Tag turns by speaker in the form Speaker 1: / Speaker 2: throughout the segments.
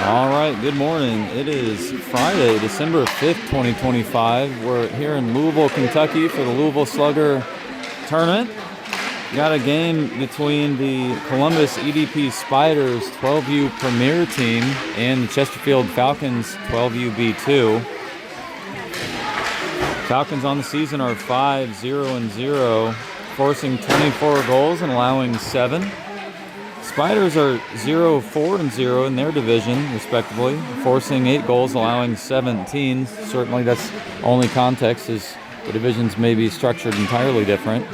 Speaker 1: All right, good morning. It is Friday, December 5th, 2025. We're here in Louisville, Kentucky for the Louisville Slugger tournament. Got a game between the Columbus EDP Spiders 12U Premier Team and the Chesterfield Falcons 12U B2. Falcons on the season are 5-0-0, forcing 24 goals and allowing 7. Spiders are 0-4-0 in their division, respectively, forcing 8 goals, allowing 17. Certainly that's only context, as the divisions may be structured entirely different.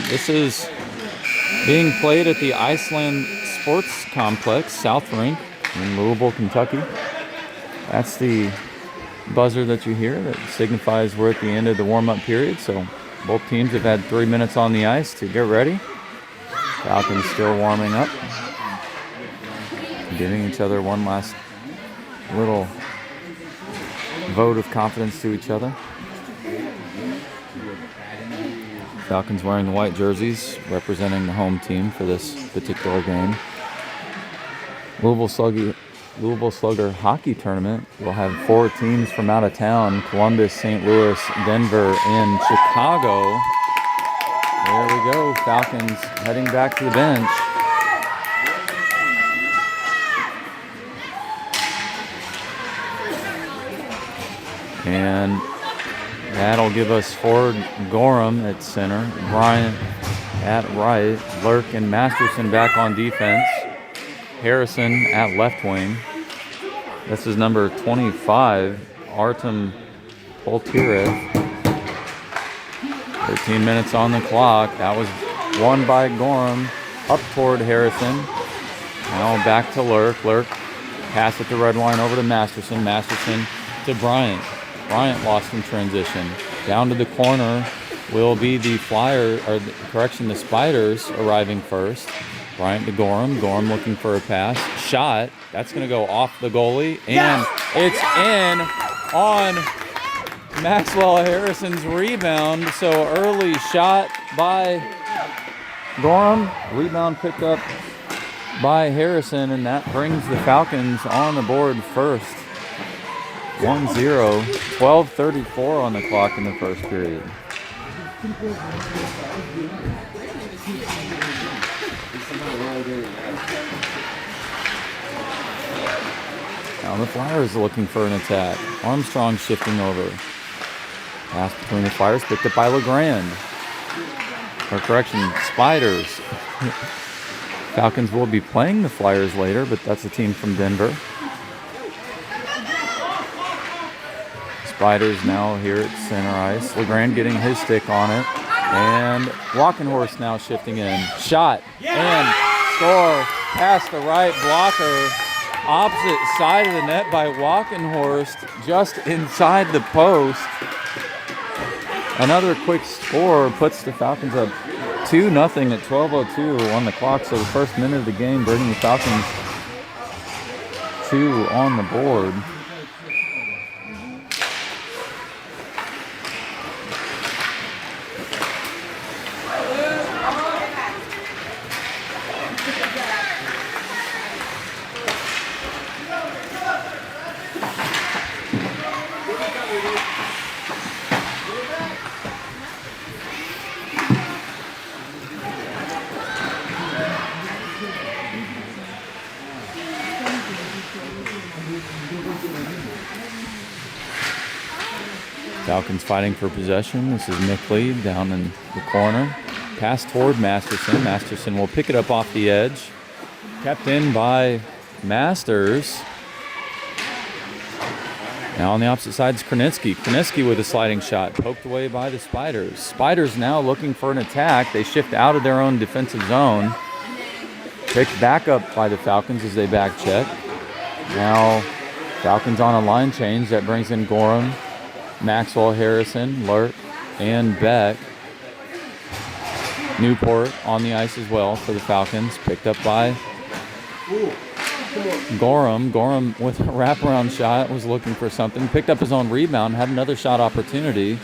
Speaker 1: This is being played at the Iceland Sports Complex, South Rink, in Louisville, Kentucky. That's the buzzer that you hear that signifies we're at the end of the warm-up period, so both teams have had 3 minutes on the ice to get ready. Falcons still warming up, giving each other one last little vote of confidence to each other. Falcons wearing the white jerseys, representing the home team for this particular game. Louisville Slugger hockey tournament will have 4 teams from out of town: Columbus, St. Louis, Denver, and Chicago. There we go, Falcons heading back to the bench. And that'll give us forward Gorham at center, Bryant at right, Lurk and Masterson back on defense, Harrison at left wing. This is number 25, Artem Poltyrev. 13 minutes on the clock. That was won by Gorham. Up toward Harrison. Now back to Lurk. Lurk pass at the red line over to Masterson. Masterson to Bryant. Bryant lost in transition. Down to the corner will be the the Spiders arriving first. Bryant to Gorham. Gorham looking for a pass. Shot. That's going to go off the goalie. And it's in on Maxwell Harrison's rebound. So early shot by Gorham. Rebound picked up by Harrison, and that brings the Falcons on the board first. 1-0. 12:34 on the clock in the first period. Now the Flyers are looking for an attack. Armstrong shifting over. Pass between the Flyers, picked up by LeGrand. Or correction, Spiders. Falcons will be playing the Flyers later, but that's a team from Denver. Spiders now here at center ice. LeGrand getting his stick on it. And Walkenhorst now shifting in. Shot and score past the right blocker. Opposite side of the net by Walkenhorst, just inside the post. Another quick score puts the Falcons up 2-0 at 12:02 on the clock. So the first minute of the game, bringing the Falcons 2 on the board. Falcons fighting for possession. This is Nick Lee down in the corner. Pass toward Masterson. Masterson will pick it up off the edge. Kept in by Masters. Now on the opposite side is Kronitzky. Kronitzky with a sliding shot. Poked away by the Spiders. Spiders now looking for an attack. They shift out of their own defensive zone. Picked back up by the Falcons as they back check. Now Falcons on a line change. That brings in Gorham, Maxwell Harrison, Lurk, and Beck. Newport on the ice as well for the Falcons. Picked up by Gorham. Gorham with a wraparound shot was looking for something. Picked up his own rebound. Had another shot opportunity.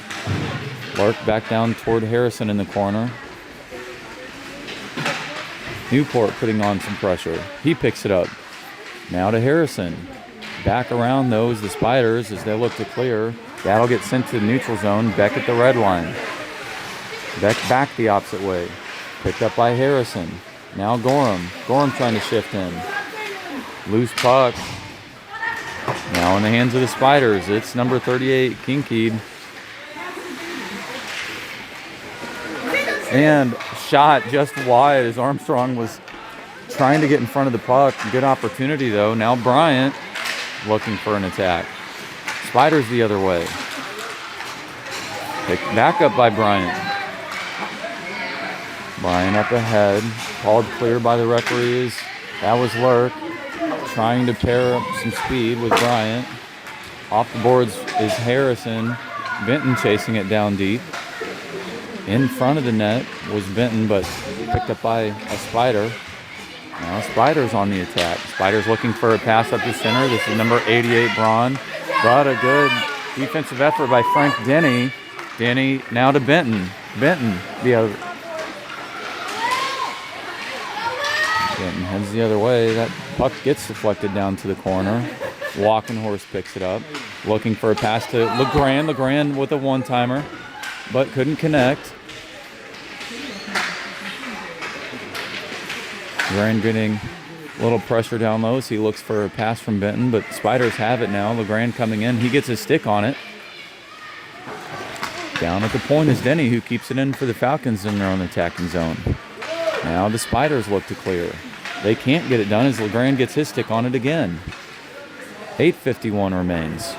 Speaker 1: Lurk back down toward Harrison in the corner. Newport putting on some pressure. He picks it up. Now to Harrison. Back around those, the Spiders, as they look to clear. That'll get sent to the neutral zone. Beck at the red line. Beck back the opposite way. Picked up by Harrison. Now Gorham. Gorham trying to shift in. Loose puck. Now in the hands of the Spiders. It's number 38, Kinkead. And shot just wide as Armstrong was trying to get in front of the puck. Good opportunity though. Now Bryant looking for an attack. Spiders the other way. Picked back up by Bryant. Bryant up ahead. Called clear by the referees. That was Lurk trying to pair up some speed with Bryant. Off the boards is Harrison. Benton chasing it down deep. In front of the net was Benton, but picked up by a Spider. Now Spiders on the attack. Spiders looking for a pass up the center. This is number 88, Braun. But a good defensive effort by Frank Denny. Denny now to Benton. Benton the other. Benton heads the other way. That puck gets deflected down to the corner. Walkenhorst picks it up. Looking for a pass to LeGrand. LeGrand with a one-timer, but couldn't connect. LeGrand getting a little pressure down low, so he looks for a pass from Benton, but Spiders have it now. LeGrand coming in. He gets his stick on it. Down at the point is Denny, who keeps it in for the Falcons in their own attacking zone. Now the Spiders look to clear. They can't get it done as LeGrand gets his stick on it again. 8:51 remains.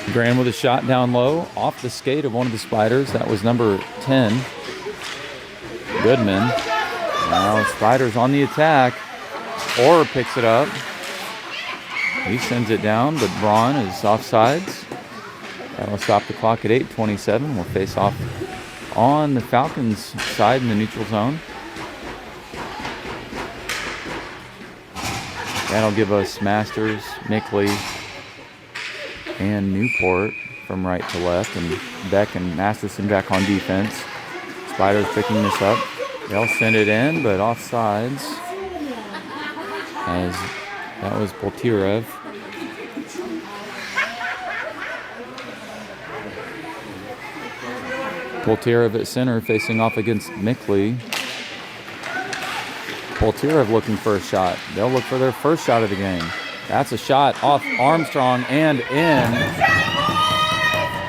Speaker 1: LeGrand with a shot down low off the skate of one of the Spiders. That was number 10, Goodman. Now Spiders on the attack. Orr picks it up. He sends it down, but Braun is offsides. That'll stop the clock at 8:27. We'll face off on the Falcons side in the neutral zone. That'll give us Masters, Mickley, and Newport from right to left, and Beck and Masterson back on defense. Spiders picking this up. They'll send it in, but offsides, as that was Poltyrev. Poltyrev at center facing off against Mickley. Poltyrev looking for a shot. They'll look for their first shot of the game. That's a shot off Armstrong and in.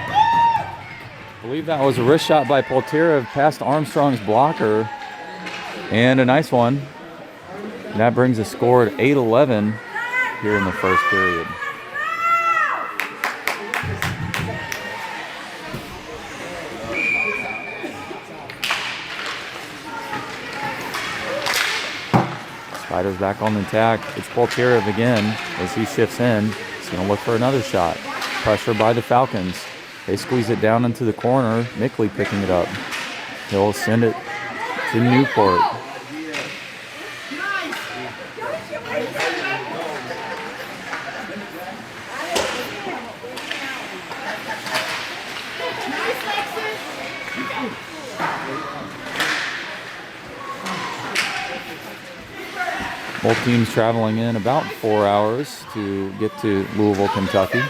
Speaker 1: I believe that was a wrist shot by Poltyrev past Armstrong's blocker. And a nice one. That brings the score at 8-11 here in the first period. Spiders back on the attack. It's Poltyrev again as he shifts in. He's going to look for another shot. Pressure by the Falcons. They squeeze it down into the corner. Mickley picking it up. He'll send it to Newport. Both teams traveling in about 4 hours to get to Louisville, Kentucky.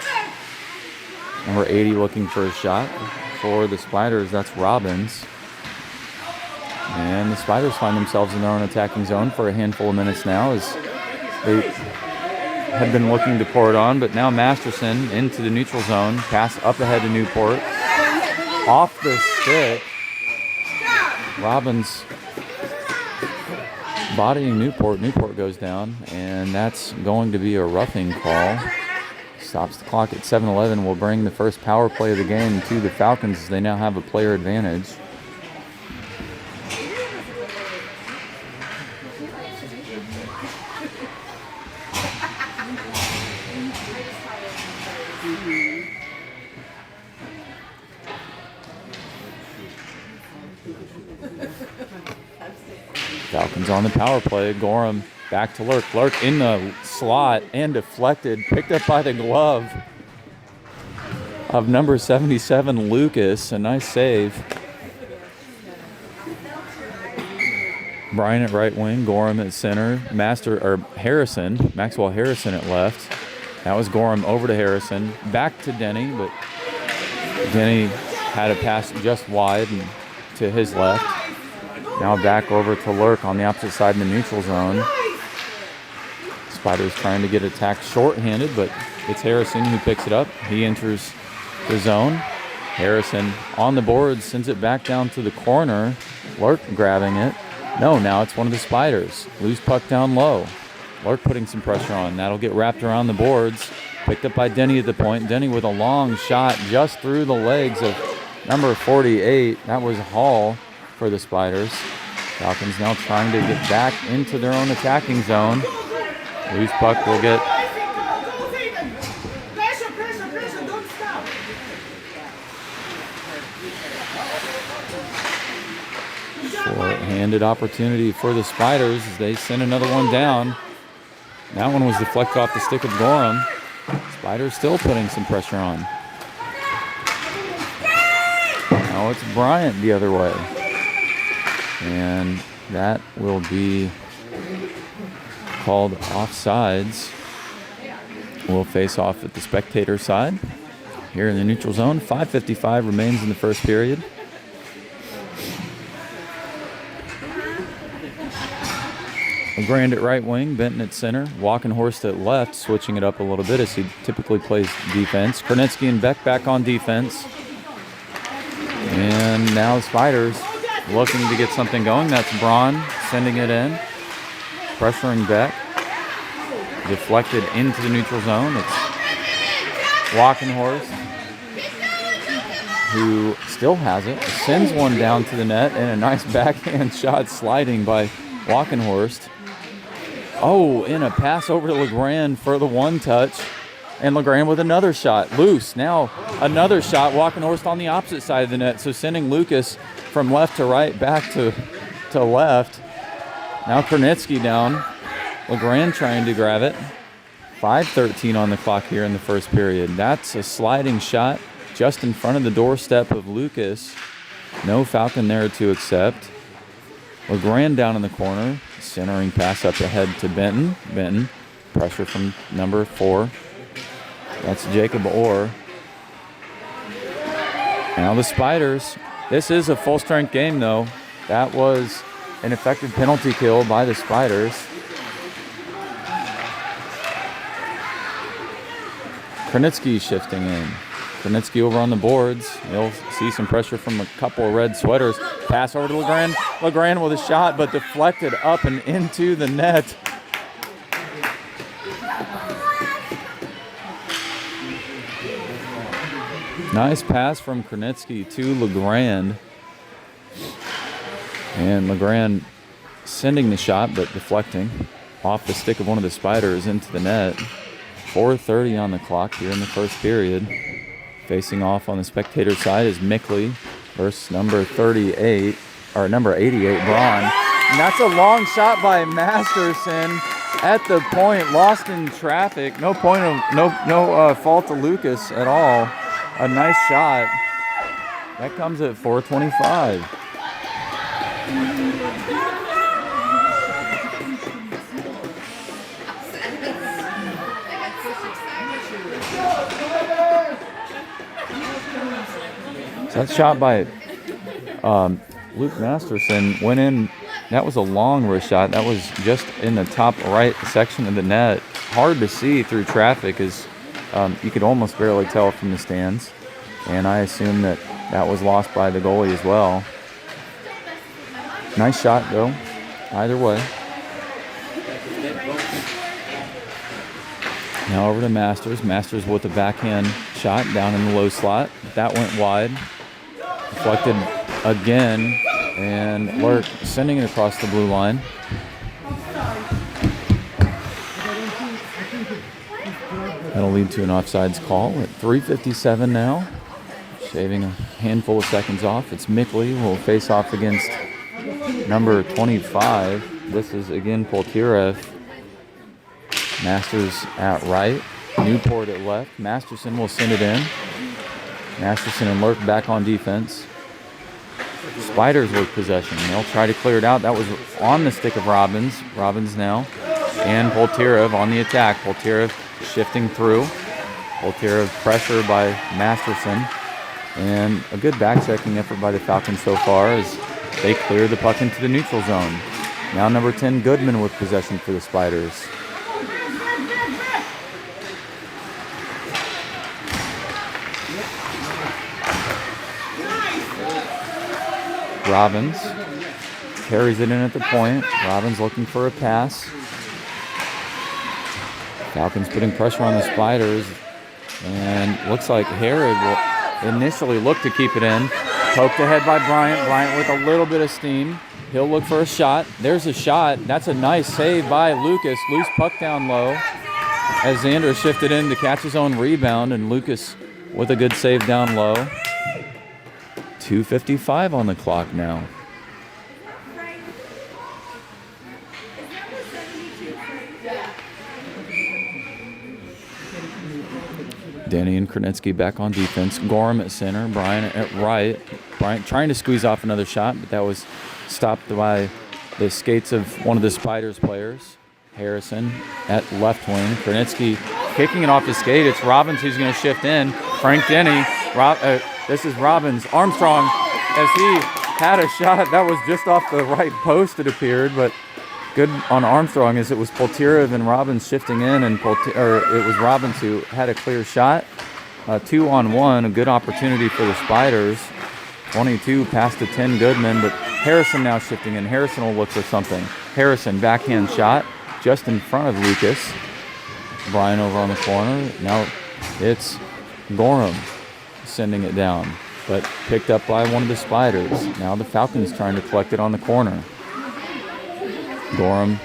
Speaker 1: Number 80 looking for a shot. For the Spiders, that's Robbins. And the Spiders find themselves in their own attacking zone for a handful of minutes now as they had been looking to pour it on, but now Masterson into the neutral zone. Pass up ahead to Newport. Off the stick. Robbins bodying Newport. Newport goes down, and that's going to be a roughing call. Stops the clock at 7:11. Will bring the first power play of the game to the Falcons as they now have a player advantage. Falcons on the power play. Gorham back to Lurk. Lurk in the slot and deflected. Picked up by the glove of number 77, Lucas. A nice save. Bryant at right wing, Gorham at center, Maxwell Harrison at left. That was Gorham over to Harrison, back to Denny, but Denny had a pass just wide and to his left. Now back over to Lurk on the opposite side in the neutral zone. Spiders trying to get attacked short-handed, but it's Harrison who picks it up. He enters the zone. Harrison on the board, sends it back down to the corner. Lurk grabbing it. No, now it's one of the Spiders. Loose puck down low. Lurk putting some pressure on. That'll get wrapped around the boards. Picked up by Denny at the point. Denny with a long shot just through the legs of number 48. That was Hall for the Spiders. Falcons now trying to get back into their own attacking zone. Loose puck will get short-handed opportunity for the Spiders as they send another one down. That one was deflected off the stick of Gorham. Spiders still putting some pressure on. Now it's Bryant the other way. And that will be called offsides. We'll face off at the spectator side here in the neutral zone. 5:55 remains in the first period. LeGrand at right wing, Benton at center, Walkenhorst at left, switching it up a little bit as he typically plays defense. Kernetsky and Beck back on defense. And now the Spiders looking to get something going. That's Braun sending it in, pressuring Beck. Deflected into the neutral zone. It's Walkenhorst, who still has it, sends one down to the net, and a nice backhand shot sliding by Walkenhorst. Oh, in a pass over to LeGrand for the one touch. And LeGrand with another shot. Loose. Now another shot. Walkenhorst on the opposite side of the net. So sending Lucas from left to right, back to left. Now Kernetsky down. LeGrand trying to grab it. 5:13 on the clock here in the first period. That's a sliding shot just in front of the doorstep of Lucas. No Falcon there to accept. LeGrand down in the corner. Centering pass up ahead to Benton. Benton, pressure from number 4. That's Jacob Orr. Now the Spiders. This is a full-strength game, though. That was an effective penalty kill by the Spiders. Kernetsky shifting in. Kernetsky over on the boards. You'll see some pressure from a couple of red sweaters. Pass over to LeGrand. LeGrand with a shot, but deflected up and into the net. Nice pass from Kernetsky to LeGrand. And LeGrand sending the shot, but deflecting off the stick of one of the Spiders into the net. 4:30 on the clock here in the first period. Facing off on the spectator side is Mickley versus number 88, or number 88, Braun. And that's a long shot by Masterson at the point, lost in traffic. No fault to Lucas at all. A nice shot. That comes at 4:25. That shot by Luke Masterson went in. That was a long wrist shot. That was just in the top right section of the net. Hard to see through traffic, as you could almost barely tell from the stands. And I assume that was lost by the goalie as well. Nice shot, though, either way. Now over to Masters. Masters with a backhand shot down in the low slot. That went wide. Deflected again, and Lurk sending it across the blue line. That'll lead to an offsides call at 3:57 now. Shaving a handful of seconds off. It's Mickley who will face off against number 25. This is again Poltyrev. Masters at right. Newport at left. Masterson will send it in. Masterson and Lurk back on defense. Spiders with possession. They'll try to clear it out. That was on the stick of Robbins. Robbins now. And Poltyrev on the attack. Poltyrev shifting through. Poltyrev pressure by Masterson. And a good back-checking effort by the Falcons so far as they clear the puck into the neutral zone. Now number 10, Goodman with possession for the Spiders. Robbins carries it in at the point. Robbins looking for a pass. Falcons putting pressure on the Spiders. And looks like Herod will initially look to keep it in. Poked ahead by Bryant. Bryant with a little bit of steam. He'll look for a shot. There's a shot. That's a nice save by Lucas. Loose puck down low. As Zander shifted in to catch his own rebound. And Lucas with a good save down low. 2:55 on the clock now. Denny and Krnitsky back on defense. Gorham at center. Bryant at right. Bryant trying to squeeze off another shot, but that was stopped by the skates of one of the Spiders players. Harrison at left wing. Krnitsky kicking it off his skate. It's Robbins who's going to shift in. Frank Denny. This is Robbins. Armstrong, as he had a shot that was just off the right post, it appeared, but good on Armstrong as it was Poltyrev and Robbins shifting in, and it was Robbins who had a clear shot. 2-on-1, a good opportunity for the Spiders. 22 past to 10 Goodman, but Harrison now shifting in. Harrison will look for something. Harrison, backhand shot just in front of Lucas. Bryant over on the corner. Now it's Gorham sending it down, but picked up by one of the Spiders. Now the Falcons trying to collect it on the corner. Gorham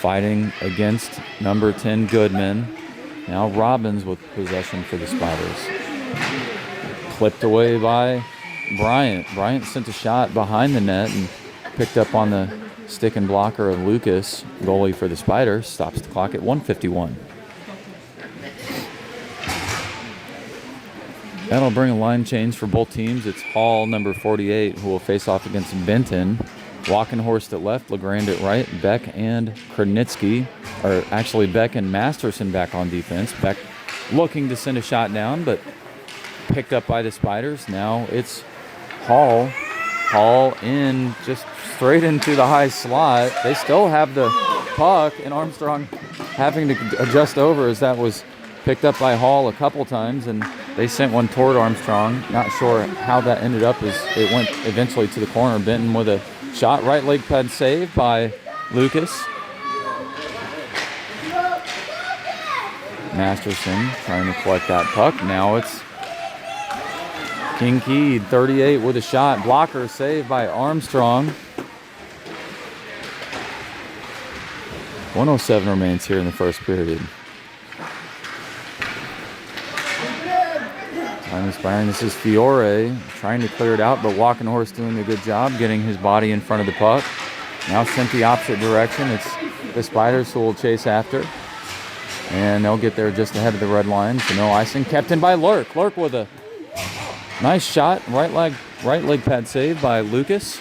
Speaker 1: fighting against number 10 Goodman. Now Robbins with possession for the Spiders. Clipped away by Bryant. Bryant sent a shot behind the net and picked up on the stick and blocker of Lucas, goalie for the Spiders. Stops the clock at 1:51. That'll bring a line change for both teams. It's Hall, number 48, who will face off against Benton. Walkenhorst at left, LeGrand at right, Beck and Krnitsky, or actually Beck and Masterson back on defense. Beck looking to send a shot down, but picked up by the Spiders. Now it's Hall. Hall in, just straight into the high slot. They still have the puck, and Armstrong having to adjust over as that was picked up by Hall a couple times, and they sent one toward Armstrong. Not sure how that ended up as it went eventually to the corner. Benton with a shot, right leg pad save by Lucas. Masterson trying to collect that puck. Now it's Kincaid, 38 with a shot. Blocker save by Armstrong. 1:07 remains here in the first period. Time expiring. This is Fiore trying to clear it out, but Walkenhorst doing a good job getting his body in front of the puck. Now sent the opposite direction. It's the Spiders who will chase after. And they'll get there just ahead of the red line. So no icing. Kept in by Lurk. Lurk with a nice shot. Right leg pad save by Lucas.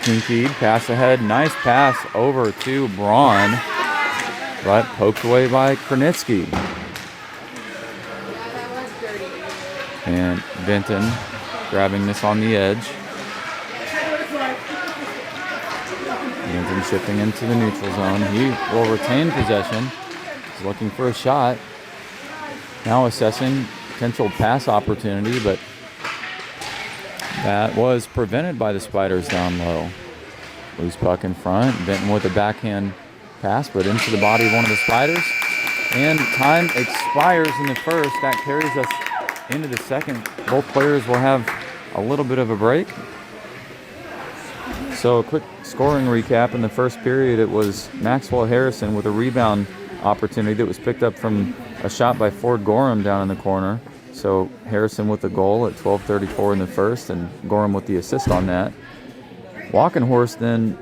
Speaker 1: Kincaid, pass ahead, nice pass over to Braun, but poked away by Krnitsky. And Benton grabbing this on the edge. Benton shifting into the neutral zone. He will retain possession. He's looking for a shot. Now assessing potential pass opportunity, but that was prevented by the Spiders down low. Loose puck in front. Benton with a backhand pass, but into the body of one of the Spiders. And time expires in the first. That carries us into the second. Both players will have a little bit of a break. So a quick scoring recap. In the first period, it was Maxwell Harrison with a rebound opportunity that was picked up from a shot by Ford Gorham down in the corner. So Harrison with the goal at 12:34 in the first, and Gorham with the assist on that. Walkenhorst then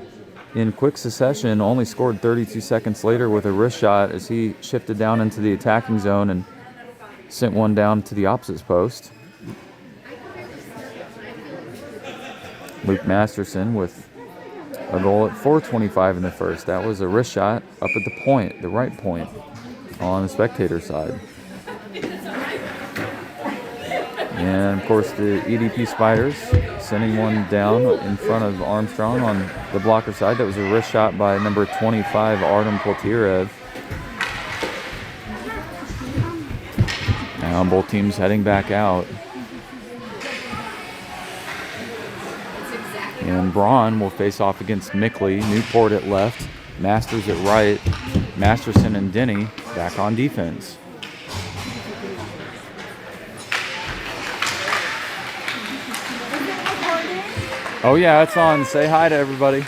Speaker 1: in quick succession, only scored 32 seconds later with a wrist shot as he shifted down into the attacking zone and sent one down to the opposite post. Luke Masterson with a goal at 4:25 in the first. That was a wrist shot up at the point, the right point, on the spectator side. And, of course, the EDP Spiders sending one down in front of Armstrong on the blocker side. That was a wrist shot by number 25, Artem Poltyrev. Now both teams heading back out. And Braun will face off against Mickley. Newport at left, Masters at right, Masterson and Denny back on defense. Oh yeah, it's on. Say hi to everybody.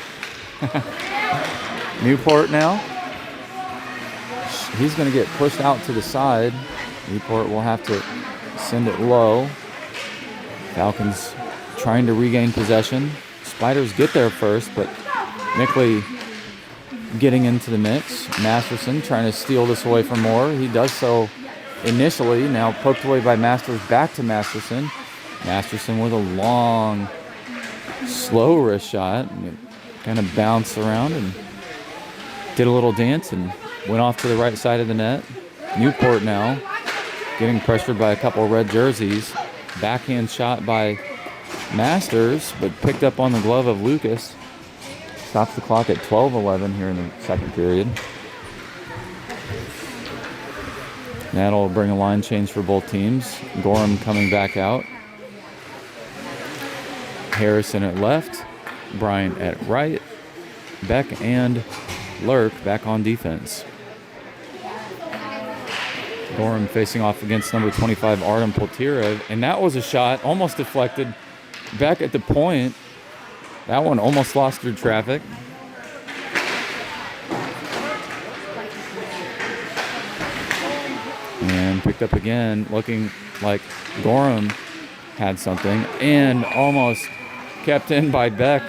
Speaker 1: Newport now. He's going to get pushed out to the side. Newport will have to send it low. Falcons trying to regain possession. Spiders get there first, but Mickley getting into the mix. Masterson trying to steal this away from Moore. He does so initially. Now poked away by Masters, back to Masterson. Masterson with a long, slow wrist shot. And it kind of bounced around and did a little dance and went off to the right side of the net. Newport now getting pressured by a couple of red jerseys. Backhand shot by Masters, but picked up on the glove of Lucas. Stops the clock at 12:11 here in the second period. That'll bring a line change for both teams. Gorham coming back out. Harrison at left, Bryant at right, Beck and Lurk back on defense. Gorham facing off against number 25, Artem Poltyrev, and that was a shot almost deflected back at the point. That one almost lost through traffic. And picked up again, looking like Gorham had something, and almost kept in by Beck.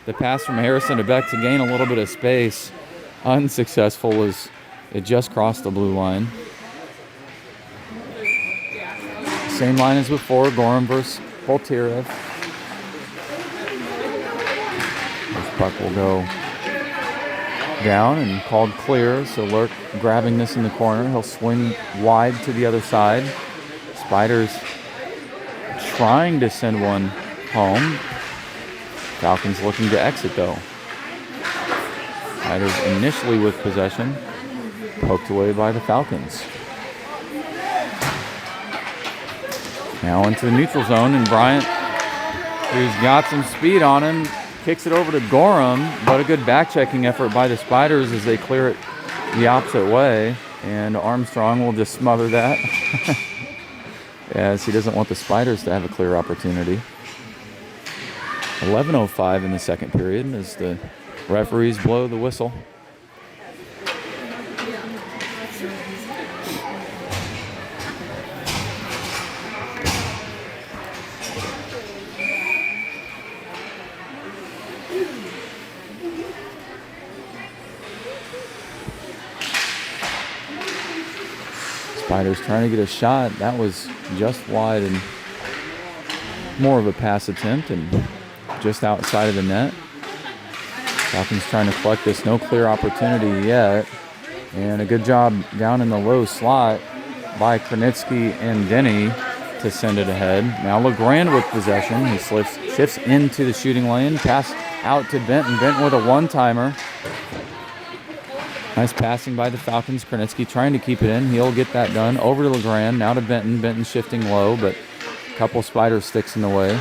Speaker 1: The pass from Harrison to Beck to gain a little bit of space. Unsuccessful as it just crossed the blue line. Same line as before, Gorham versus Poltyrev. This puck will go down and called clear, so Lurk grabbing this in the corner. He'll swing wide to the other side. Spiders trying to send one home. Falcons looking to exit though. Spiders initially with possession, poked away by the Falcons. Now into the neutral zone, and Bryant, who's got some speed on him, kicks it over to Gorham, but a good back-checking effort by the Spiders as they clear it the opposite way, and Armstrong will just smother that as he doesn't want the Spiders to have a clear opportunity. 11:05 in the second period as the referees blow the whistle. Spiders trying to get a shot. That was just wide and more of a pass attempt and just outside of the net. Falcons trying to collect this. No clear opportunity yet. And a good job down in the low slot by Kronitsky and Denny to send it ahead. Now LeGrand with possession. He shifts into the shooting lane. Pass out to Benton. Benton with a one-timer. Nice passing by the Falcons. Kronitsky trying to keep it in. He'll get that done. Over to LeGrand. Now to Benton. Benton shifting low, but a couple Spider sticks in the way.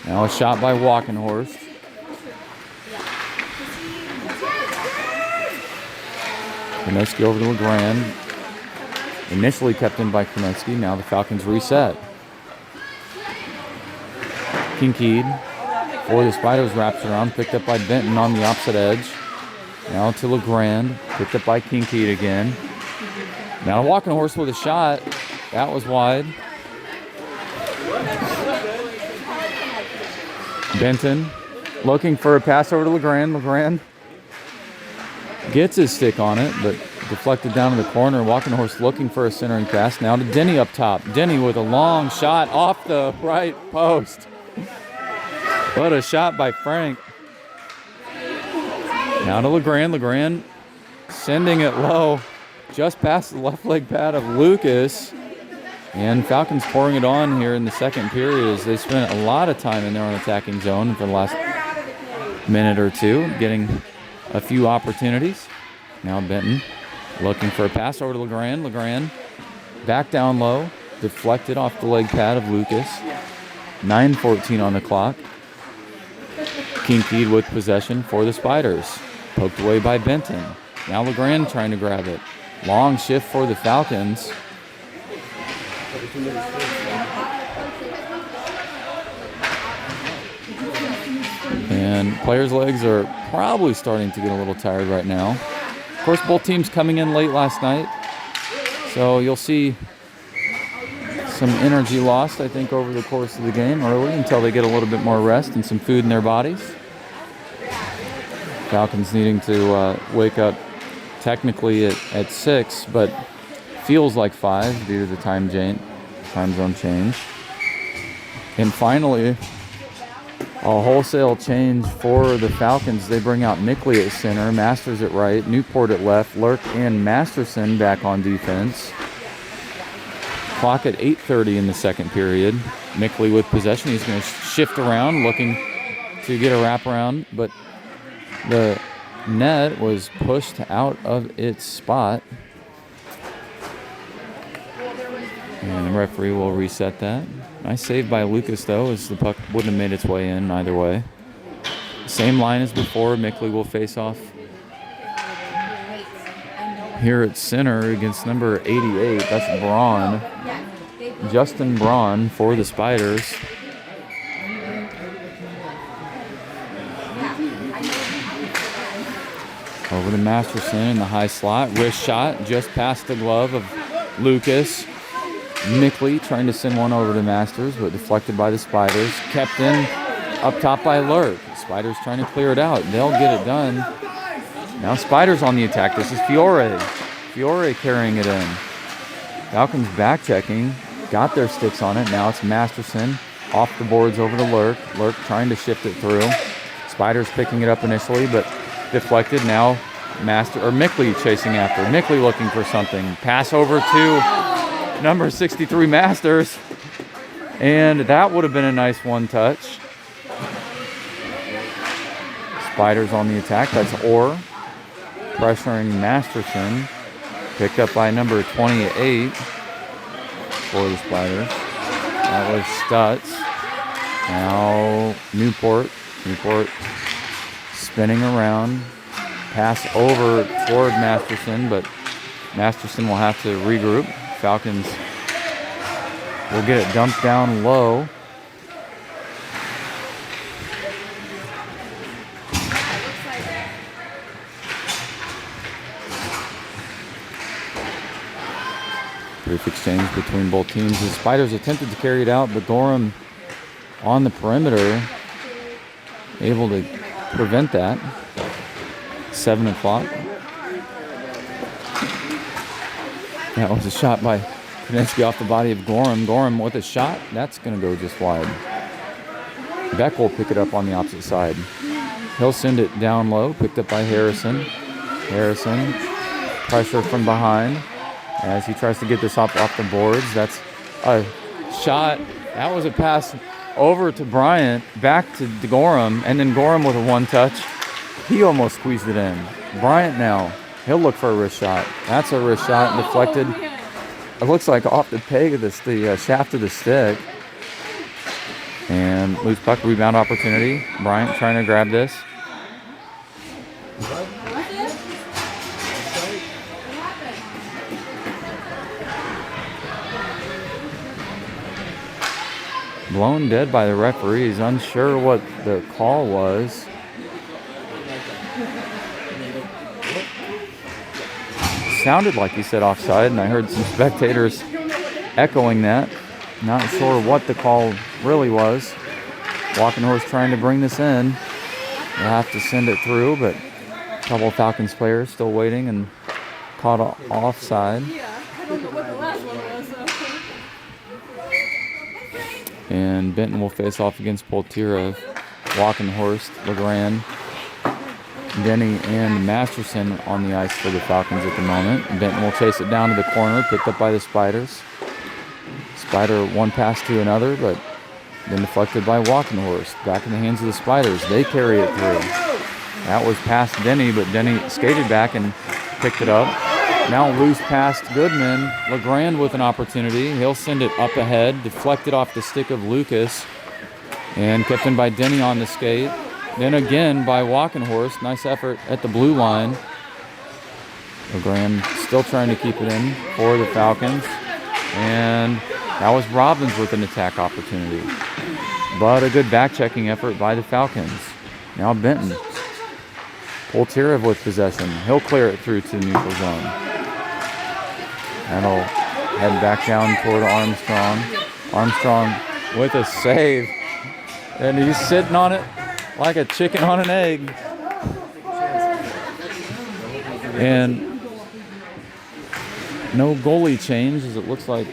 Speaker 1: Now a shot by Walkenhorst. Kronitsky over to LeGrand. Initially kept in by Kronitsky. Now the Falcons reset. Kincaid for the Spiders wraps around. Picked up by Benton on the opposite edge. Now to LeGrand. Picked up by Kincaid again. Now to Walkenhorst with a shot. That was wide. Benton looking for a pass over to LeGrand. LeGrand Gets his stick on it, but deflected down to the corner. Walkenhorst looking for a centering pass. Now to Denny up top. Denny with a long shot off the right post. What a shot by Frank. Now to LeGrand. LeGrand sending it low, just past the left leg pad of Lucas. And Falcons pouring it on here in the second period as they spent a lot of time in their own attacking zone for the last minute or two, getting a few opportunities. Now Benton looking for a pass over to LeGrand. LeGrand back down low, deflected off the leg pad of Lucas. 9:14 on the clock. Kinkead with possession for the Spiders. Poked away by Benton. Now LeGrand trying to grab it. Long shift for the Falcons. And players' legs are probably starting to get a little tired right now. Of course, both teams coming in late last night. So you'll see some energy lost, I think, over the course of the game early until they get a little bit more rest and some food in their bodies. Falcons needing to wake up technically at 6, but feels like 5 due to the time zone change. And finally, a wholesale change for the Falcons. They bring out Mickley at center, Masters at right, Newport at left, Lurk and Masterson back on defense. Clock at 8:30 in the second period. Mickley with possession. He's going to shift around, looking to get a wraparound, but the net was pushed out of its spot. And the referee will reset that. Nice save by Lucas, though, as the puck wouldn't have made its way in either way. Same line as before. Mickley will face off here at center against number 88. That's Braun. Justin Braun for the Spiders. Over to Masterson in the high slot. Wrist shot just past the glove of Lucas. Mickley trying to send one over to Masters, but deflected by the Spiders. Kept in up top by Lurk. Spiders trying to clear it out. They'll get it done. Now Spiders on the attack. This is Fiore. Fiore carrying it in. Falcons back checking. Got their sticks on it. Now it's Masterson off the boards over to Lurk. Lurk trying to shift it through. Spiders picking it up initially, but deflected. Now Mickley chasing after. Mickley looking for something. Pass over to number 63 Masters. And that would have been a nice one touch. Spiders on the attack. That's Orr. Pressuring Masterson. Picked up by number 28 for the Spiders. That was Stutz. Now Newport. Newport spinning around. Pass over toward Masterson, but Masterson will have to regroup. Falcons will get it dumped down low. Brief exchange between both teams. The Spiders attempted to carry it out, but Gorham on the perimeter able to prevent that. 7 o'clock. That was a shot by Konecki off the body of Gorham. Gorham with a shot. That's going to go just wide. Beck will pick it up on the opposite side. He'll send it down low. Picked up by Harrison. Harrison. Pressure from behind as he tries to get this off the boards. That's a shot. That was a pass over to Bryant. Back to Gorham. And then Gorham with a one-touch. He almost squeezed it in. Bryant now. He'll look for a wrist shot. That's a wrist shot, deflected. It looks like off the peg of the shaft of the stick. And loose puck rebound opportunity. Bryant trying to grab this. Blown dead by the referees. Unsure what the call was. Sounded like he said offside, and I heard some spectators echoing that. Not sure what the call really was. Walkenhorst trying to bring this in. We'll have to send it through, but A couple of Falcons players still waiting and caught offside. And Benton will face off against Poltyrev, Walkenhorst, Legrand, Denny, and Masterson on the ice for the Falcons at the moment. Benton will chase it down to the corner, picked up by the Spiders. Spider one pass to another, but then deflected by Walkenhorst. Back in the hands of the Spiders. They carry it through. That was past Denny, but Denny skated back and picked it up. Now loose past Goodman. Legrand with an opportunity. He'll send it up ahead. Deflected off the stick of Lucas. And kept in by Denny on the skate. Then again by Walkenhorst. Nice effort at the blue line. Legrand still trying to keep it in for the Falcons. And that was Robbins with an attack opportunity. But a good back-checking effort by the Falcons. Now Benton. Poltyrev with possession. He'll clear it through to the neutral zone. That'll head back down toward Armstrong. Armstrong with a save. And he's sitting on it like a chicken on an egg. And no goalie change, as it looks like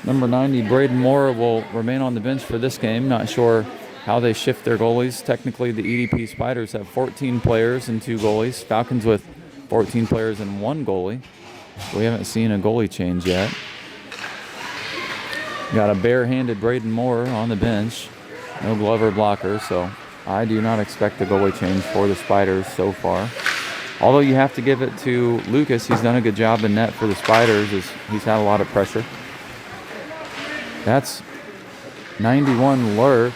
Speaker 1: number 90, Braden Moore, will remain on the bench for this game. Not sure how they shift their goalies. Technically, the EDP Spiders have 14 players and 2 goalies. Falcons with 14 players and 1 goalie. We haven't seen a goalie change yet. Got a bare-handed Braden Moore on the bench. No glove or blocker, so I do not expect a goalie change for the Spiders so far. Although you have to give it to Lucas. He's done a good job in net for the Spiders, as he's had a lot of pressure. That's 91 Lurk.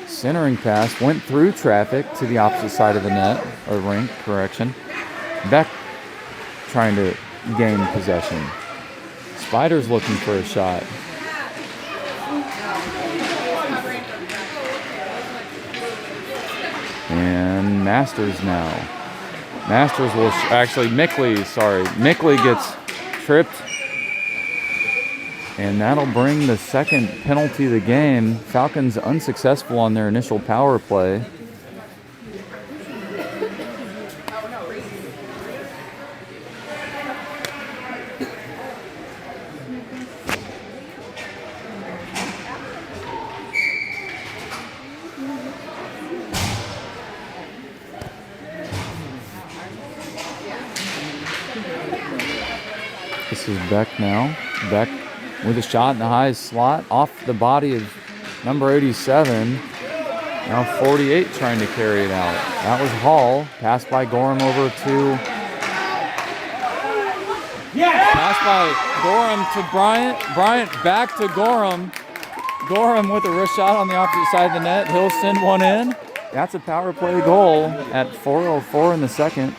Speaker 1: Centering pass went through traffic to the opposite side of the net, or rink, correction. Beck trying to gain possession. Spiders looking for a shot. And Masters now. Masters will Mickley gets tripped. And that'll bring the second penalty of the game. Falcons unsuccessful on their initial power play. This is Beck now. Beck with a shot in the high slot off the body of number 87. Now 48 trying to carry it out. That was Hall. Passed by Gorham over to... Pass by Gorham to Bryant. Bryant back to Gorham. Gorham with a wrist shot on the opposite side of the net. He'll send one in. That's a power play goal at 4:04 in the second.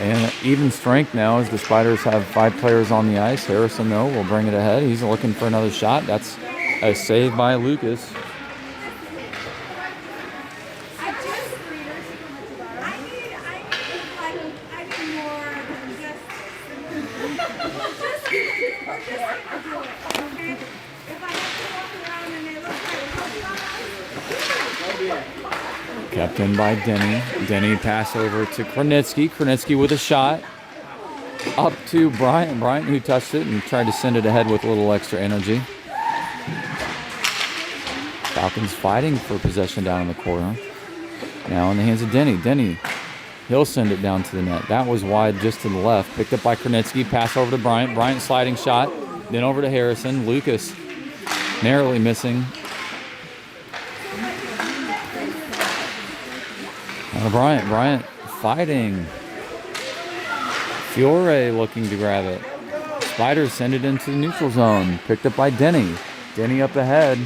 Speaker 1: And even strength now as the Spiders have 5 players on the ice. Harrison, though, will bring it ahead. He's looking for another shot. That's a save by Lucas. Kept in by Denny. Denny pass over to Kronitsky. Kronitsky with a shot. Up to Bryant. Bryant who touched it and tried to send it ahead with a little extra energy. Falcons fighting for possession down in the corner. Now in the hands of Denny. Denny, he'll send it down to the net. That was wide just to the left. Picked up by Kronitsky. Pass over to Bryant. Bryant sliding shot. Then over to Harrison. Lucas narrowly missing. Bryant. Bryant fighting. Fiore looking to grab it. Spiders send it into the neutral zone. Picked up by Denny. Denny up ahead.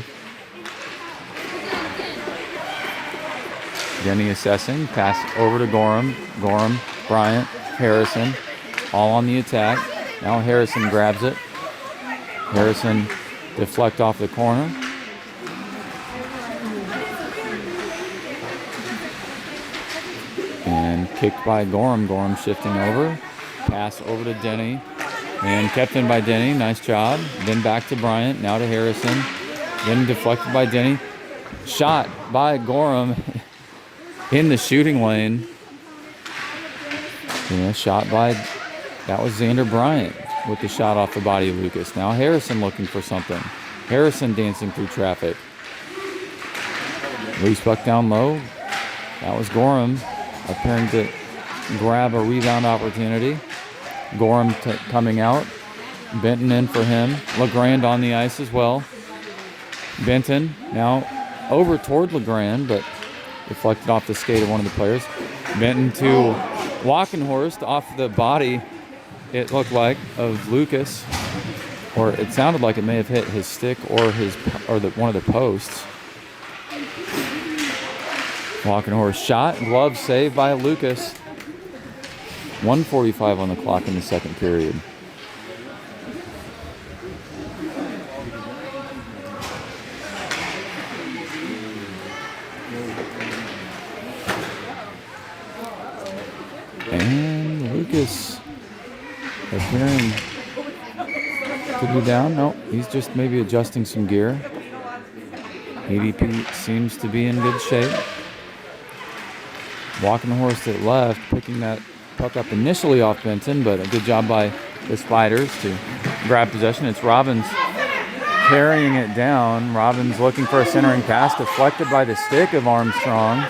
Speaker 1: Denny assessing. Pass over to Gorham. Gorham, Bryant, Harrison. All on the attack. Now Harrison grabs it. Harrison deflect off the corner. And kicked by Gorham. Gorham shifting over. Pass over to Denny. And kept in by Denny. Nice job. Then back to Bryant. Now to Harrison. Then deflected by Denny. Shot by Gorham in the shooting lane. Yeah, shot by, that was Zander Bryant with the shot off the body of Lucas. Now Harrison looking for something. Harrison dancing through traffic. Loose puck down low. That was Gorham appearing to grab a rebound opportunity. Gorham coming out. Benton in for him. LeGrand on the ice as well. Benton now over toward LeGrand, but deflected off the skate of one of the players. Benton to Walkenhorst off the body, it looked like, of Lucas, or it sounded like it may have hit his stick or one of the posts. Walkenhorst shot, glove saved by Lucas. 1:45 on the clock in the second period. And Lucas appearing to be down. No, he's just maybe adjusting some gear. EDP seems to be in good shape. Walkenhorst at left, picking that puck up initially off Benton, but a good job by the Spiders to grab possession. It's Robbins carrying it down. Robbins looking for a centering pass, deflected by the stick of Armstrong.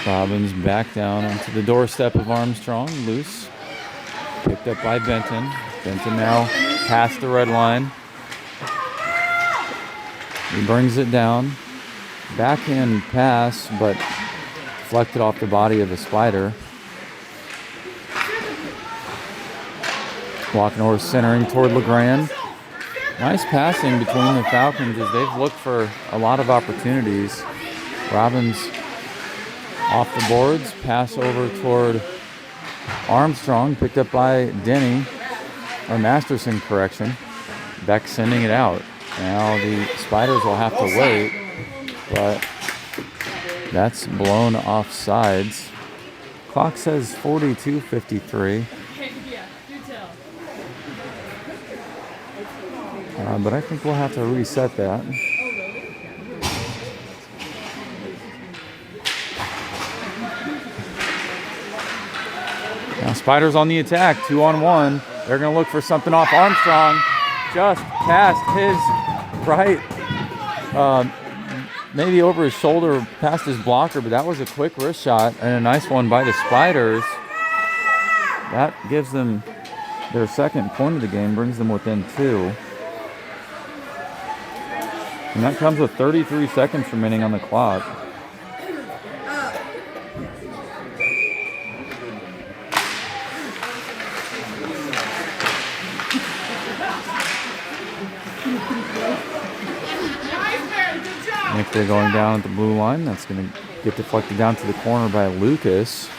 Speaker 1: Robbins back down onto the doorstep of Armstrong, loose. Picked up by Benton. Benton now past the red line. He brings it down. Backhand pass, but deflected off the body of the Spider. Walkenhorst centering toward LeGrand. Nice passing between the Falcons as they've looked for a lot of opportunities. Robbins off the boards, pass over toward Armstrong, picked up by Denny, or Masterson, correction. Beck sending it out. Now the Spiders will have to wait, but that's blown off sides. Clock says 42:53. But I think we'll have to reset that. Now Spiders on the attack, 2-on-1. They're going to look for something off Armstrong. Just past his right, maybe over his shoulder, past his blocker, but that was a quick wrist shot and a nice one by the Spiders. That gives them their second point of the game, brings them within 2. And that comes with 33 seconds remaining on the clock. If they're going down at the blue line, that's going to get deflected down to the corner by Lucas.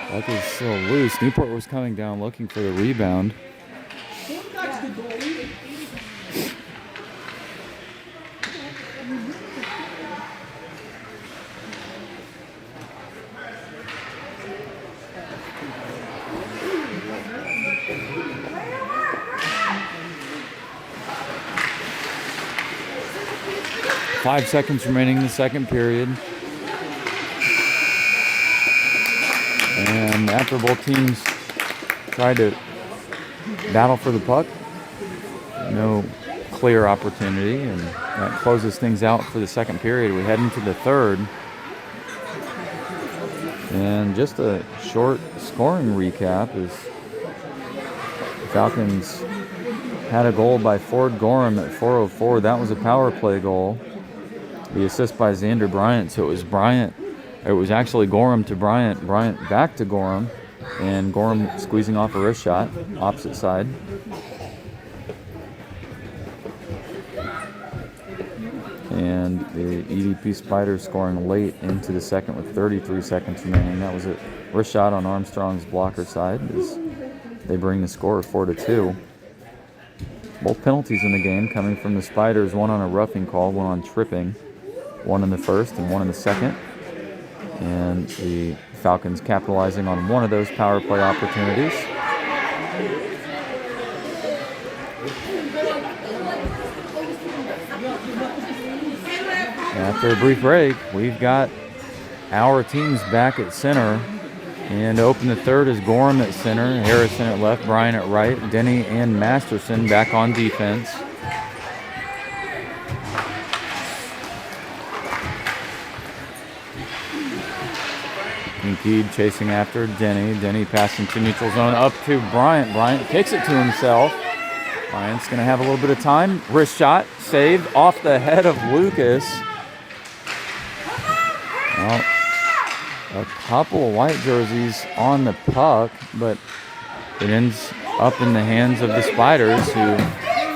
Speaker 1: Puck is still loose. Newport was coming down looking for the rebound. 5 seconds remaining in the second period. And after both teams tried to battle for the puck, no clear opportunity, and that closes things out for the second period. We head into the third. And just a short scoring recap is the Falcons had a goal by Ford Gorham at 4:04. That was a power play goal. The assist by Zander Bryant. So it was Bryant. It was actually Gorham to Bryant. Bryant back to Gorham. And Gorham squeezing off a wrist shot, opposite side. And the EDP Spiders scoring late into the second with 33 seconds remaining. That was a wrist shot on Armstrong's blocker side as they bring the score 4-2. Both penalties in the game coming from the Spiders, one on a roughing call, one on tripping, one in the first and one in the second. And the Falcons capitalizing on one of those power play opportunities. After a brief break, we've got our teams back at center. And to open the third is Gorham at center, Harrison at left, Bryant at right, Denny and Masterson back on defense. Kinkead chasing after Denny. Denny passing to neutral zone up to Bryant. Bryant kicks it to himself. Bryant's going to have a little bit of time. Wrist shot, saved off the head of Lucas. Well, a couple of white jerseys on the puck, but it ends up in the hands of the Spiders, who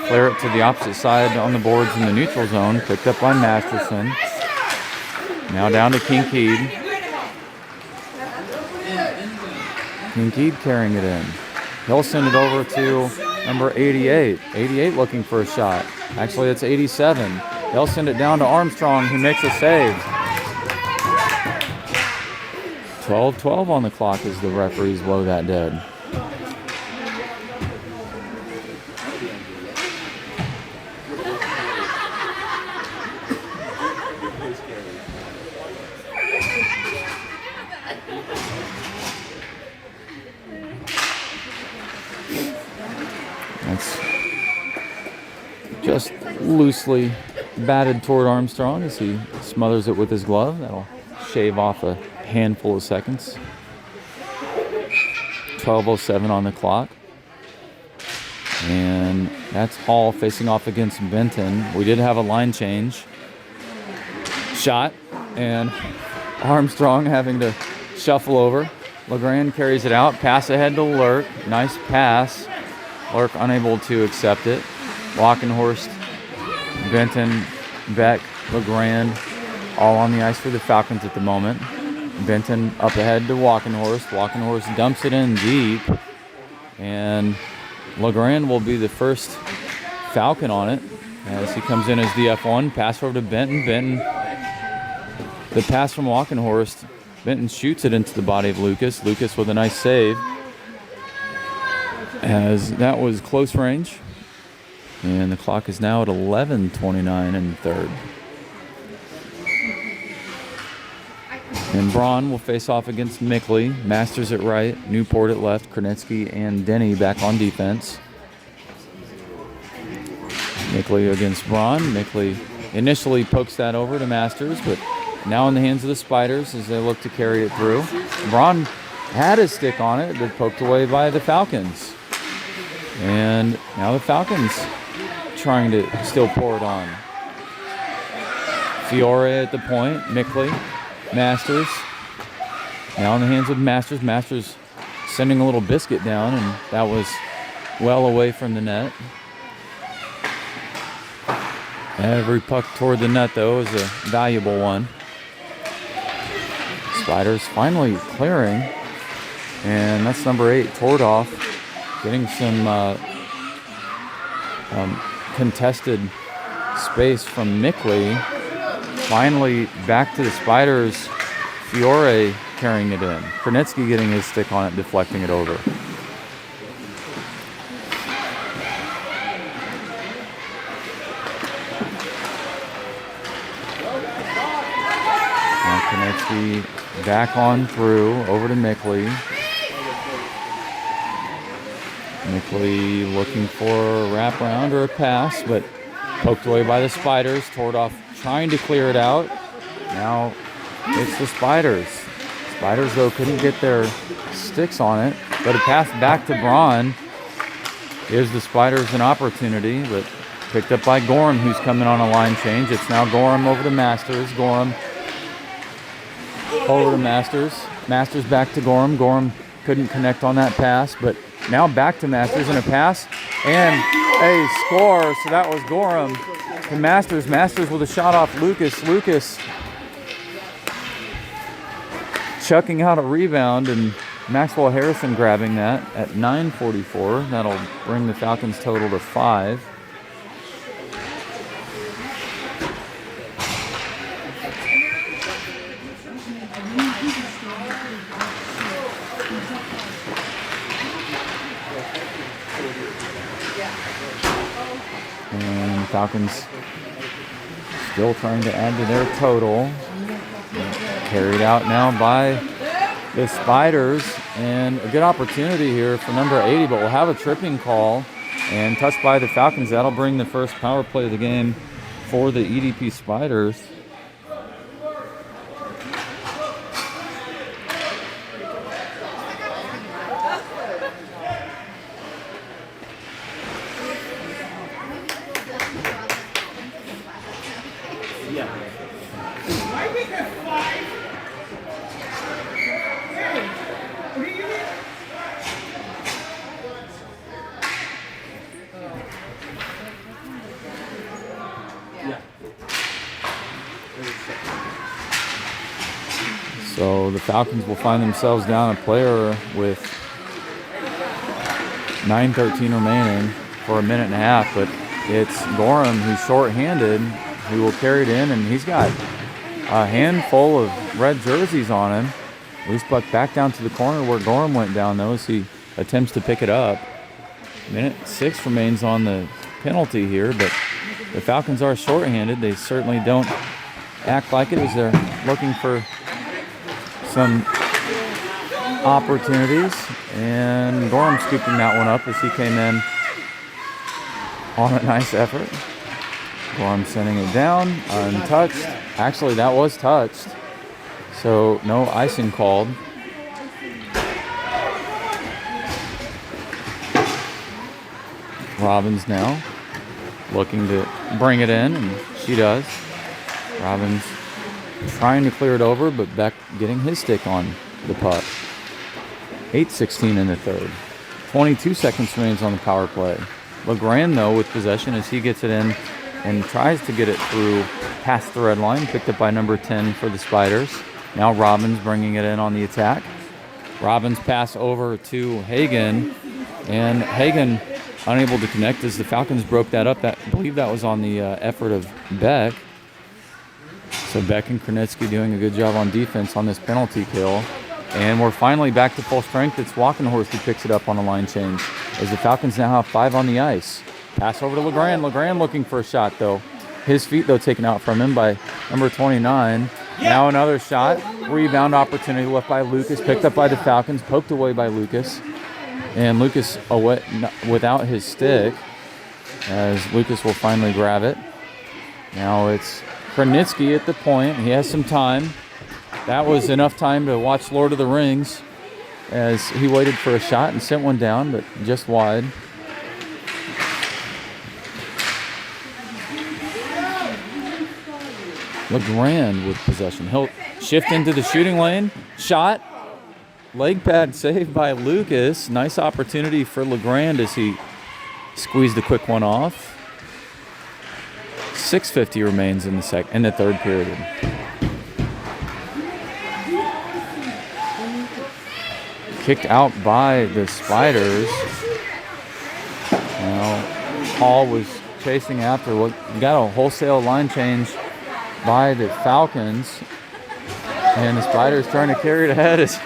Speaker 1: flare it to the opposite side on the boards in the neutral zone. Picked up by Masterson. Now down to Kinkead. Kinkead carrying it in. He'll send it over to number 88. 88 looking for a shot. Actually, it's 87. They'll send it down to Armstrong, who makes a save. 12-12 on the clock as the referees blow that dead. That's just loosely batted toward Armstrong as he smothers it with his glove. That'll shave off a handful of seconds. 12:07 on the clock. And that's Hall facing off against Benton. We did have a line change. Shot, and Armstrong having to shuffle over. LeGrand carries it out. Pass ahead to Lurk. Nice pass. Lurk unable to accept it. Walkenhorst, Benton, Beck, LeGrand, all on the ice for the Falcons at the moment. Benton up ahead to Walkenhorst. Walkenhorst dumps it in deep. And LeGrand will be the first Falcon on it as he comes in as the F1. Pass over to Benton. Benton, the pass from Walkenhorst. Benton shoots it into the body of Lucas. Lucas with a nice save, as that was close range. And the clock is now at 11:29 in the third. And Braun will face off against Mickley. Masters at right, Newport at left, Kronetsky and Denny back on defense. Mickley against Braun. Mickley initially pokes that over to Masters, but now in the hands of the Spiders as they look to carry it through. Braun had a stick on it, but poked away by the Falcons. And now the Falcons trying to still pour it on. Fiore at the point, Mickley. Masters. Now in the hands of Masters. Masters sending a little biscuit down, and that was well away from the net. Every puck toward the net, though, is a valuable one. Spiders finally clearing, and that's number 8, Tordoff, getting some contested space from Mickley. Finally back to the Spiders. Fiore carrying it in. Kronetsky getting his stick on it, deflecting it over. Now Kronetsky back on through, over to Mickley. Mickley looking for a wraparound or a pass, but poked away by the Spiders. Tordoff trying to clear it out. Now it's the Spiders. Spiders, though, couldn't get their sticks on it, but a pass back to Braun gives the Spiders an opportunity, but picked up by Gorham, who's coming on a line change. It's now Gorham over to Masters. Gorham over to Masters. Masters back to Gorham. Gorham couldn't connect on that pass, but now back to Masters and a pass and a score. So that was Gorham to Masters. Masters with a shot off Lucas. Lucas chucking out a rebound, and Maxwell Harrison grabbing that at 9:44. That'll bring the Falcons total to 5. And Falcons still trying to add to their total. Carried out now by the Spiders, and a good opportunity here for number 80, but we'll have a tripping call and touched by the Falcons. That'll bring the first power play of the game for the EDP Spiders. So the Falcons will find themselves down a player with 9:13 remaining for a minute and a half, but it's Gorham who's short-handed who will carry it in, and he's got a handful of red jerseys on him. Loose puck back down to the corner where Gorham went down, though, as he attempts to pick it up. Minute 6 remains on the penalty here, but the Falcons are short-handed. They certainly don't act like it as they're looking for some opportunities, and Gorham scooping that one up as he came in on a nice effort. Gorham sending it down, untouched. Actually, that was touched, so no icing called. Robbins now looking to bring it in, and she does. Robbins trying to clear it over, but Beck getting his stick on the puck. 8:16 in the third. 22 seconds remains on the power play. LeGrand, though, with possession as he gets it in and tries to get it through past the red line, picked up by number 10 for the Spiders. Now Robbins bringing it in on the attack. Robbins pass over to Hagen, and Hagen unable to connect as the Falcons broke that up. I believe that was on the effort of Beck. So Beck and Kronitsky doing a good job on defense on this penalty kill. And we're finally back to full strength. It's Walkenhorst who picks it up on a line change as the Falcons now have 5 on the ice. Pass over to LeGrand. LeGrand looking for a shot, though. His feet, though, taken out from him by number 29. Now another shot. Rebound opportunity left by Lucas. Picked up by the Falcons. Poked away by Lucas. And Lucas away, without his stick, as Lucas will finally grab it. Now it's Kronitsky at the point. He has some time. That was enough time to watch Lord of the Rings as he waited for a shot and sent one down, but just wide. LeGrand with possession. He'll shift into the shooting lane. Shot. Leg pad saved by Lucas. Nice opportunity for LeGrand as he squeezed a quick one off. 6:50 remains in the third period. Kicked out by the Spiders. Now Hall was chasing after what got a wholesale line change by the Falcons, and the Spiders trying to carry it ahead as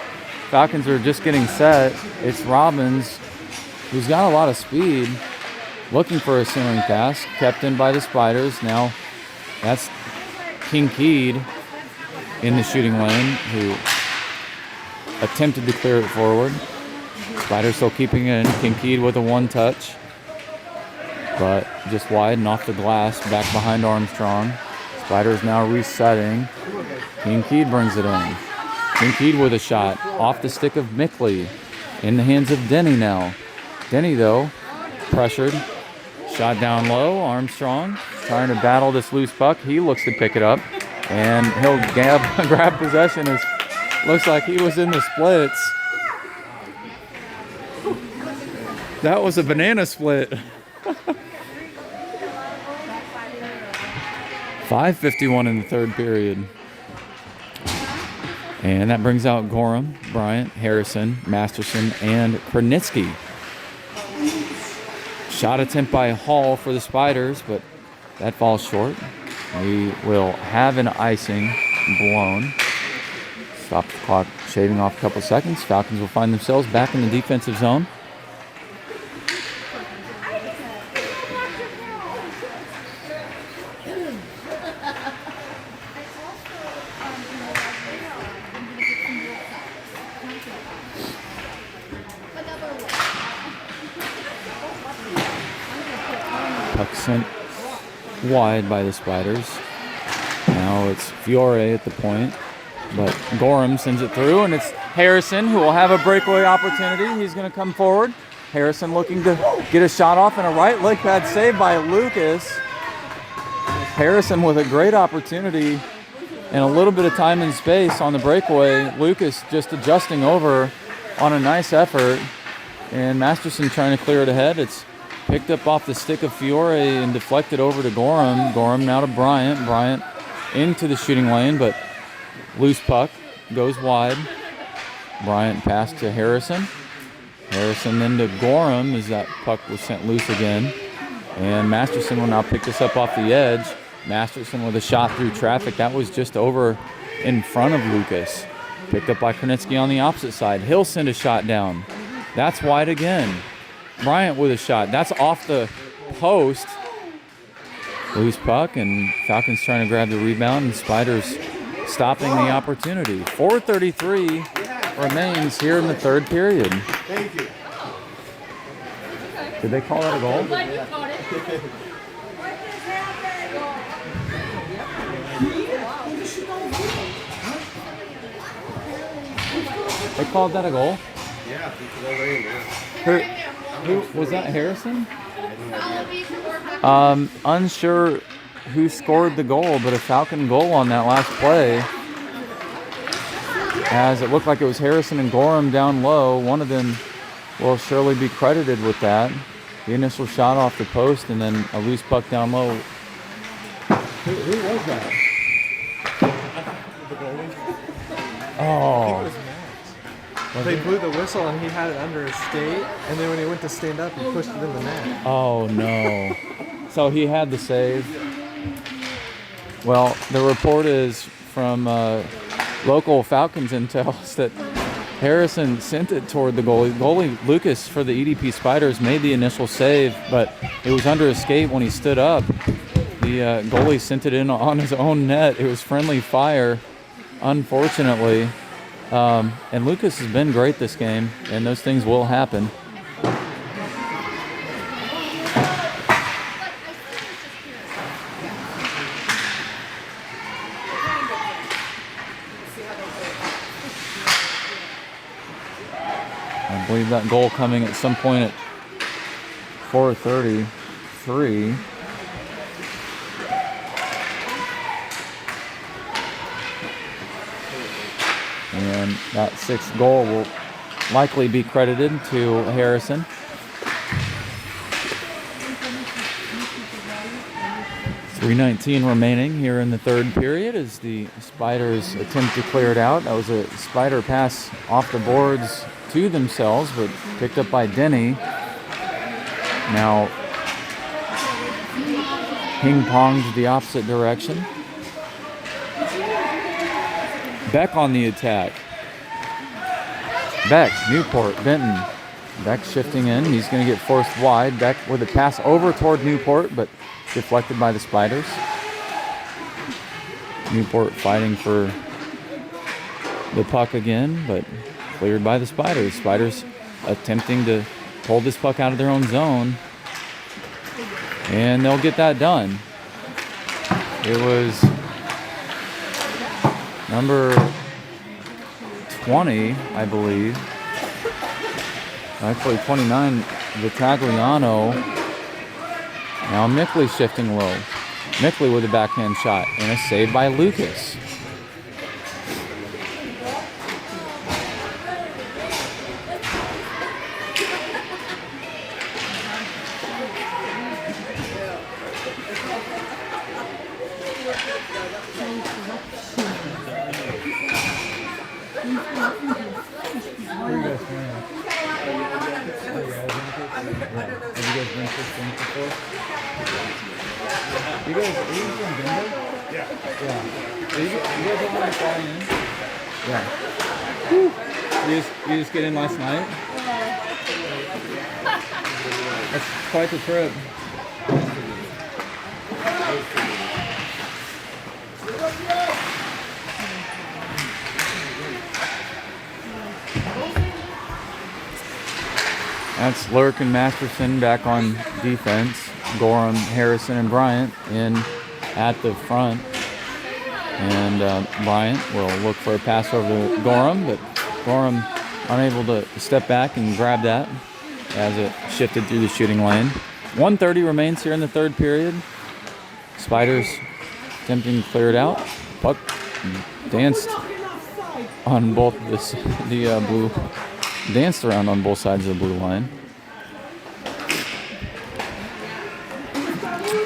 Speaker 1: Falcons are just getting set. It's Robbins, who's got a lot of speed, looking for a ceiling pass, kept in by the Spiders. Now that's Kincaid in the shooting lane, who attempted to clear it forward. Spiders still keeping it in. Kincaid with a one-touch, but just wide and off the glass, back behind Armstrong. Spiders now resetting. Kincaid brings it in. Kincaid with a shot off the stick of Mickley. In the hands of Denny now. Denny, though, pressured. Shot down low. Armstrong trying to battle this loose puck. He looks to pick it up, and he'll grab possession as looks like he was in the splits. That was a banana split. 5:51 in the third period. And that brings out Gorham, Bryant, Harrison, Masterson, and Krenitsky. Shot attempt by Hall for the Spiders, but that falls short. We will have an icing blown. Stop the clock, shaving off a couple seconds. Falcons will find themselves back in the defensive zone. Puck sent wide by the Spiders. Now it's Fiore at the point, but Gorham sends it through, and it's Harrison who will have a breakaway opportunity. He's going to come forward. Harrison looking to get a shot off, and a right leg pad save by Lucas. Harrison with a great opportunity and a little bit of time and space on the breakaway. Lucas just adjusting over on a nice effort, and Masterson trying to clear it ahead. It's picked up off the stick of Fiore and deflected over to Gorham. Gorham now to Bryant. Bryant into the shooting lane, but loose puck goes wide. Bryant passed to Harrison. Harrison then to Gorham as that puck was sent loose again. And Masterson will now pick this up off the edge. Masterson with a shot through traffic. That was just over in front of Lucas. Picked up by Krenitsky on the opposite side. He'll send a shot down. That's wide again. Bryant with a shot. That's off the post. Loose puck, and Falcons trying to grab the rebound, and Spiders stopping the opportunity. 4:33 remains here in the third period.
Speaker 2: Thank you.
Speaker 1: Did they call that a goal? They called that a goal?
Speaker 2: Yeah,
Speaker 1: Who was that? Harrison? Unsure who scored the goal, but a Falcon goal on that last play, as it looked like it was Harrison and Gorham down low. One of them will surely be credited with that. The initial shot off the post and then a loose puck down low. Who was that?
Speaker 2: The goalie?
Speaker 1: Oh.
Speaker 2: They blew the whistle and he had it under his skate, and then when he went to stand up, he pushed it in the net.
Speaker 1: Oh no. So he had the save. Well, the report is from local Falcons intel that Harrison sent it toward the goalie. Goalie Lucas for the EDP Spiders made the initial save, but it was under his skate when he stood up. The goalie sent it in on his own net. It was friendly fire, unfortunately. And Lucas has been great this game, and those things will happen. I believe that goal coming at some point at 4:33. And that sixth goal will likely be credited to Harrison. .319 remaining here in the third period as the Spiders attempt to clear it out. That was a Spider pass off the boards to themselves, but picked up by Denny. Now ping-ponged the opposite direction. Beck on the attack. Beck, Newport, Benton. Beck shifting in. He's going to get forced wide. Beck with a pass over toward Newport, but deflected by the Spiders. Newport fighting for the puck again, but cleared by the Spiders. Spiders attempting to pull this puck out of their own zone, and they'll get that done. It was number 20, I believe. Actually, 29, Vitagliano. Now Mickley shifting low. Mickley with a backhand shot and a save by Lucas. interesting before. You guys, are you from Denver? Yeah. You guys don't want to fly in? Yeah. Whew. You just get in last night? That's quite the trip. That's Lurk and Masterson back on defense. Gorham, Harrison, and Bryant in at the front. And Bryant will look for a pass over to Gorham, but Gorham unable to step back and grab that as it shifted through the shooting lane. 1:30 remains here in the third period. Spiders attempting to clear it out. Puck danced on both the blue. Danced around on both sides of the blue line.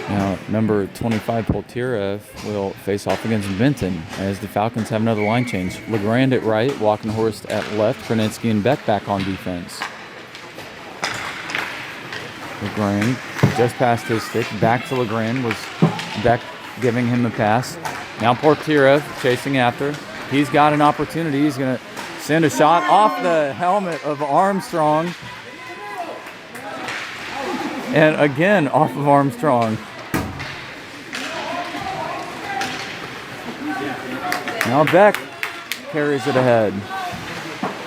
Speaker 1: Now, number 25, Poltyrev, will face off against Benton as the Falcons have another line change. Legrand at right, Walkenhorst at left, Krenitsky and Beck back on defense. Legrand just passed his stick. Back to Legrand, was Beck giving him the pass. Now Poltyrev chasing after. He's got an opportunity. He's going to send a shot off the helmet of Armstrong. And again, off of Armstrong. Now Beck carries it ahead.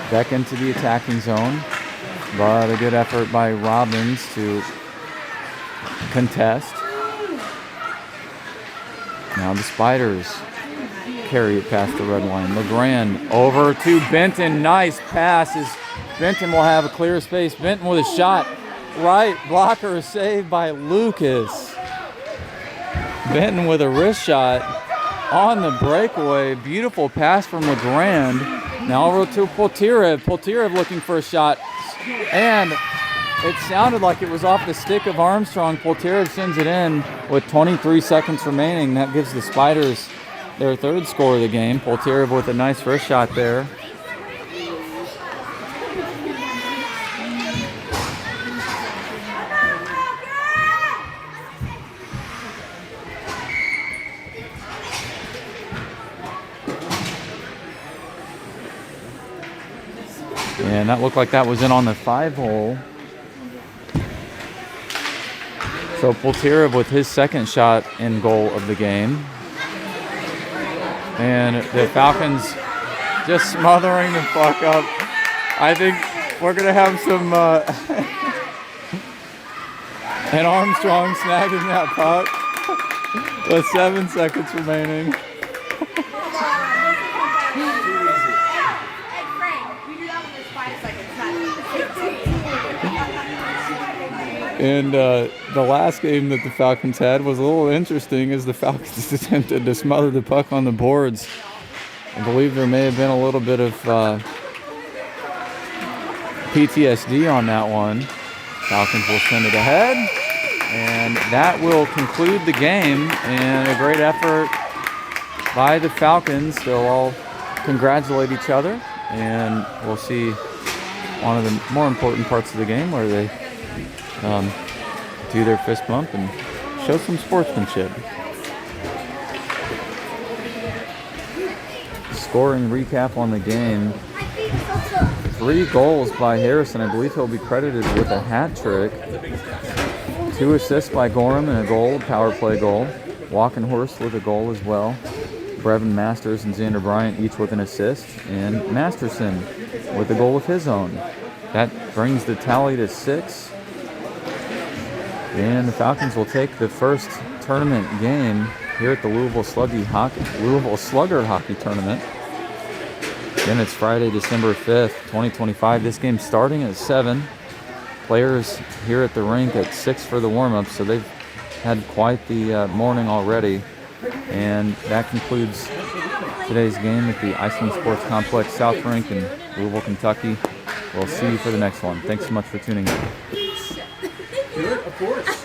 Speaker 1: Beck into the attacking zone. But a good effort by Robbins to contest. Now the Spiders carry it past the red line. Legrand over to Benton. Nice pass as Benton will have a clear space. Benton with a shot. Right blocker saved by Lucas. Benton with a wrist shot on the breakaway. Beautiful pass from Legrand. Now over to Poltyrev. Poltyrev looking for a shot. And it sounded like it was off the stick of Armstrong. Poltyrev sends it in with 23 seconds remaining. That gives the Spiders their third score of the game. Poltyrev with a nice first shot there. And that looked like that was in on the 5-hole. So Poltyrev with his second shot in goal of the game. And the Falcons just smothering the fuck up. I think we're going to have some... and Armstrong snagging that puck with 7 seconds remaining. And the last game that the Falcons had was a little interesting as the Falcons attempted to smother the puck on the boards. I believe there may have been a little bit of PTSD on that one. Falcons will send it ahead. And that will conclude the game. And a great effort by the Falcons. They'll all congratulate each other. And we'll see one of the more important parts of the game where they do their fist bump and show some sportsmanship. Scoring recap on the game. 3 goals by Harrison. I believe he'll be credited with a hat trick. 2 assists by Gorham and a goal, power play goal. Walkenhorst with a goal as well. Brevin Masters and Zander Bryant each with an assist. And Masterson with a goal of his own. That brings the tally to 6. And the Falcons will take the first tournament game here at the Louisville Slugger Hockey Tournament. Again, it's Friday, December 5th, 2025. This game's starting at 7. Players here at the rink at 6 for the warm-up, so they've had quite the morning already. And that concludes today's game at the Iceland Sports Complex South Rink in Louisville, Kentucky. We'll see you for the next one. Thanks so much for tuning in.
Speaker 3: Good, of course.